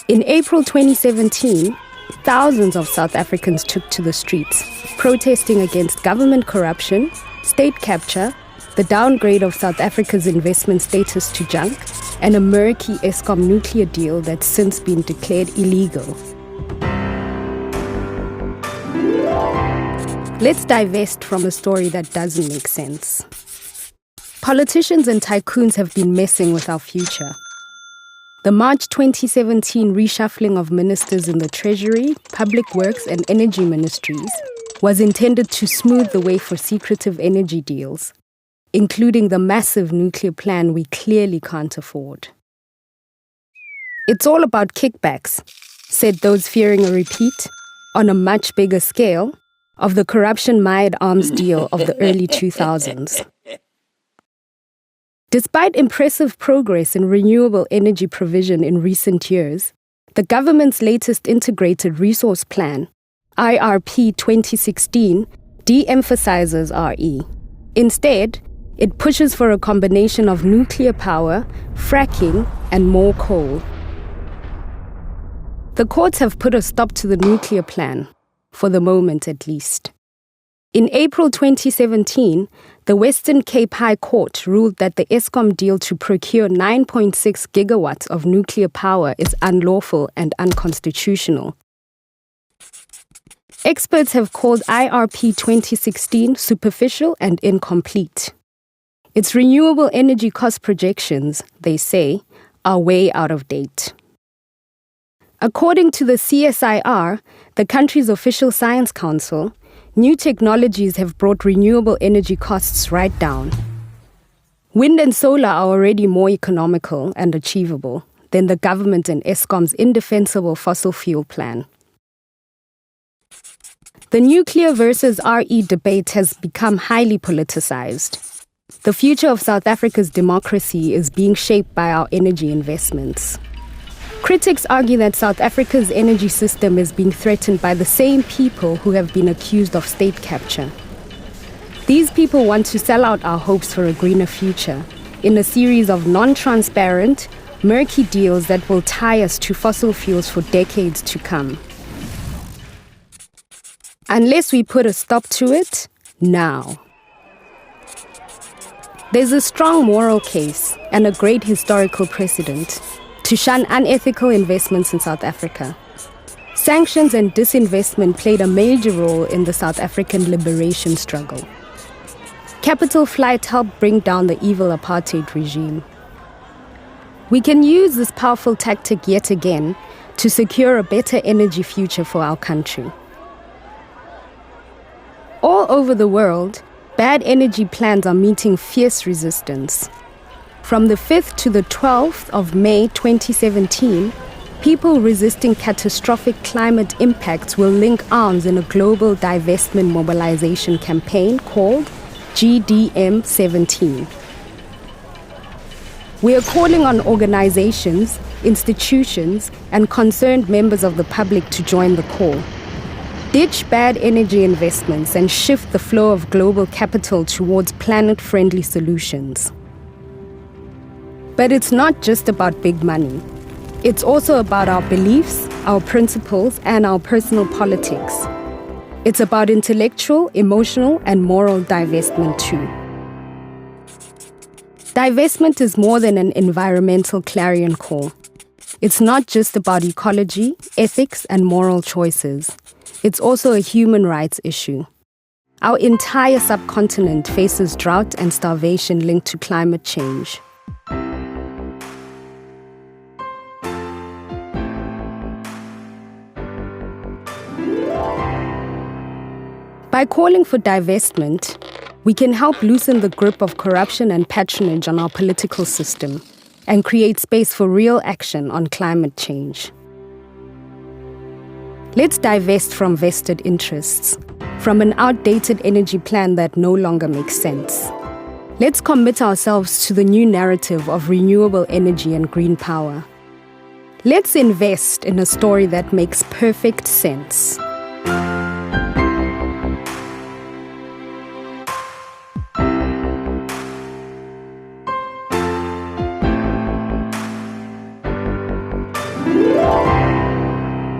In April 2017, thousands of South Africans took to the streets, protesting against government corruption, state capture, the downgrade of South Africa's investment status to junk, and a murky Eskom nuclear deal that's since been declared illegal. Let's divest from a story that doesn't make sense. Politicians and tycoons have been messing with our future. The March 2017 reshuffling of ministers in the Treasury, Public Works and Energy ministries was intended to smooth the way for secretive energy deals, including the massive nuclear plan we clearly can't afford. It's all about kickbacks, said those fearing a repeat, on a much bigger scale, of the corruption-mired arms deal of the early 2000s. Despite impressive progress in renewable energy provision in recent years, the government's latest Integrated Resource Plan, IRP 2016, de-emphasizes RE. Instead, it pushes for a combination of nuclear power, fracking, and more coal. The courts have put a stop to the nuclear plan, for the moment at least. In April 2017, the Western Cape High Court ruled that the Eskom deal to procure 9.6 gigawatts of nuclear power is unlawful and unconstitutional. Experts have called IRP 2016 superficial and incomplete. Its renewable energy cost projections, they say, are way out of date. According to the CSIR, the country's official science council, new technologies have brought renewable energy costs right down. Wind and solar are already more economical and achievable than the government and Eskom's indefensible fossil fuel plan. The nuclear versus RE debate has become highly politicized. The future of South Africa's democracy is being shaped by our energy investments. Critics argue that South Africa's energy system is being threatened by the same people who have been accused of state capture. These people want to sell out our hopes for a greener future in a series of non-transparent, murky deals that will tie us to fossil fuels for decades to come. Unless we put a stop to it, now. There's a strong moral case and a great historical precedent to shun unethical investments in South Africa. Sanctions and disinvestment played a major role in the South African liberation struggle. Capital flight helped bring down the evil apartheid regime. We can use this powerful tactic yet again to secure a better energy future for our country. All over the world, bad energy plans are meeting fierce resistance. From the 5th to the 12th of May 2017, people resisting catastrophic climate impacts will link arms in a global divestment mobilization campaign called GDM17. We are calling on organizations, institutions, and concerned members of the public to join the call. Ditch bad energy investments and shift the flow of global capital towards planet-friendly solutions. But it's not just about big money. It's also about our beliefs, our principles, and our personal politics. It's about intellectual, emotional, and moral divestment too. Divestment is more than an environmental clarion call. It's not just about ecology, ethics, and moral choices. It's also a human rights issue. Our entire subcontinent faces drought and starvation linked to climate change. By calling for divestment, we can help loosen the grip of corruption and patronage on our political system and create space for real action on climate change. Let's divest from vested interests, from an outdated energy plan that no longer makes sense. Let's commit ourselves to the new narrative of renewable energy and green power. Let's invest in a story that makes perfect sense.